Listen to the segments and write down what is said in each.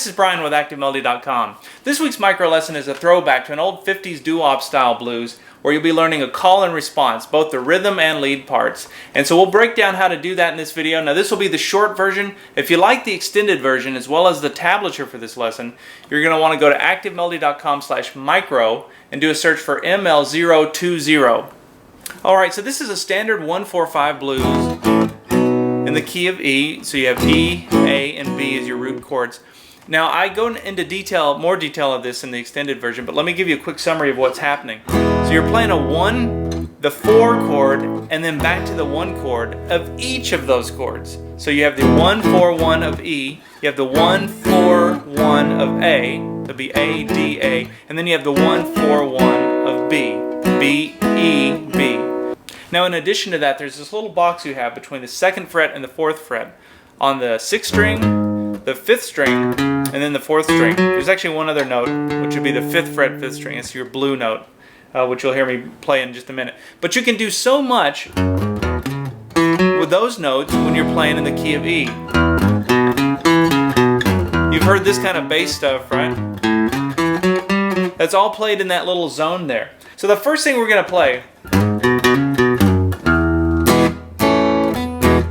this is Brian with ActiveMelody.com. This week's micro lesson is a throwback to an old 50s doo-wop style blues where you'll be learning a call and response, both the rhythm and lead parts. And so we'll break down how to do that in this video. Now this will be the short version. If you like the extended version as well as the tablature for this lesson, you're going to want to go to ActiveMelody.com/micro and do a search for ML020. Alright, so this is a standard 1-4-5 blues in the key of E, so you have E, A, and B as your root chords. Now I go into more detail of this in the extended version, but let me give you a quick summary of what's happening. So you're playing the 4 chord, and then back to the 1 chord of each of those chords. So you have the 1-4-1 of E, you have the 1-4-1 of A, that'll be A, D, A, and then you have the 1-4-1 of B, B, E, B. Now in addition to that, there's this little box you have between the 2nd fret and the 4th fret. On the 6th string, the 5th string, and then the 4th string. There's actually one other note, which would be the 5th fret, 5th string. It's your blue note, which you'll hear me play in just a minute. But you can do so much with those notes when you're playing in the key of E. You've heard this kind of bass stuff, right? That's all played in that little zone there. So the first thing we're going to play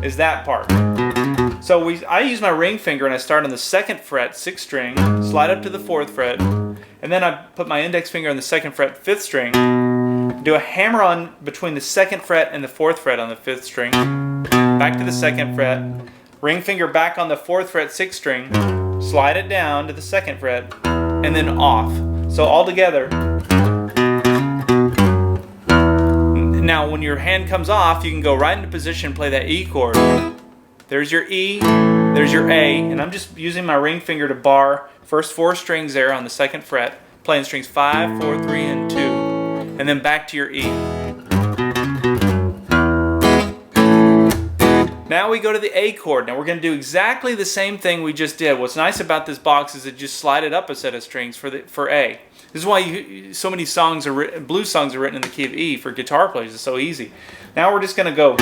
is that part. So I use my ring finger and I start on the 2nd fret, 6th string, slide up to the 4th fret, and then I put my index finger on the 2nd fret, 5th string, do a hammer on between the 2nd fret and the 4th fret on the 5th string, back to the 2nd fret, ring finger back on the 4th fret, 6th string, slide it down to the 2nd fret, and then off. So all together. Now when your hand comes off, you can go right into position and play that E chord. There's your E, there's your A, and I'm just using my ring finger to bar first 4 strings there on the 2nd fret, playing strings 5, 4, 3, and 2, and then back to your E. Now we go to the A chord. Now we're going to do exactly the same thing we just did. What's nice about this box is it just slide it up a set of strings for A. This is why so many blues songs are written in the key of E for guitar players. It's so easy. Now we're just going to go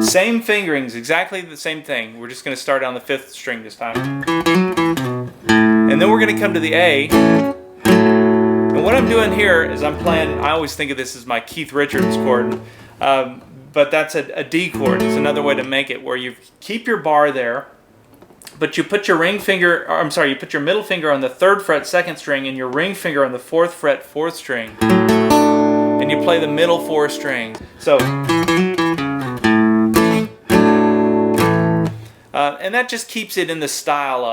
same fingerings, exactly the same thing. We're just going to start on the 5th string this time. And then we're going to come to the A. And what I'm doing here is I'm playing, I always think of this as my Keith Richards chord, but that's a D chord. It's another way to make it, where you keep your bar there, but you put your you put your middle finger on the 3rd fret, 2nd string, and your ring finger on the 4th fret, 4th string. And you play the middle 4 strings. So, and that just keeps it in the style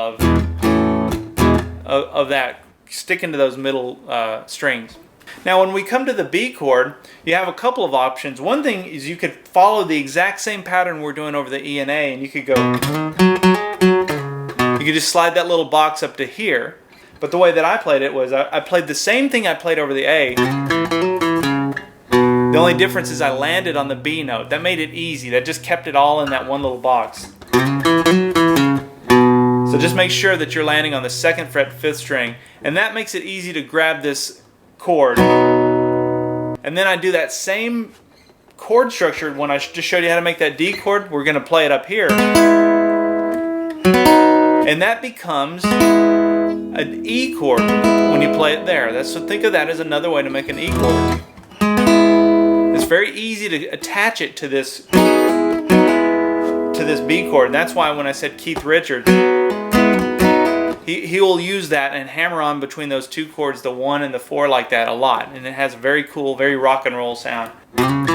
of that, sticking to those middle strings. Now when we come to the B chord, you have a couple of options. One thing is you could follow the exact same pattern we're doing over the E and A, and you could just slide that little box up to here. But the way that I played it was I played the same thing I played over the A. The only difference is I landed on the B note. That made it easy. That just kept it all in that one little box. So just make sure that you're landing on the 2nd fret, 5th string, and that makes it easy to grab this chord. And then I do that same chord structure when I just showed you how to make that D chord. We're going to play it up here. And that becomes an E chord when you play it there. So think of that as another way to make an E chord. It's very easy to attach it to this B chord, and that's why when I said Keith Richards, he will use that and hammer on between those 2 chords, the 1 and the 4, like that a lot, and it has a very cool, very rock and roll sound. And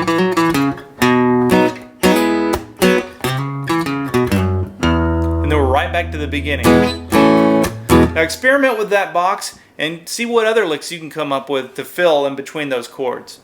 then we're right back to the beginning. Now experiment with that box and see what other licks you can come up with to fill in between those chords.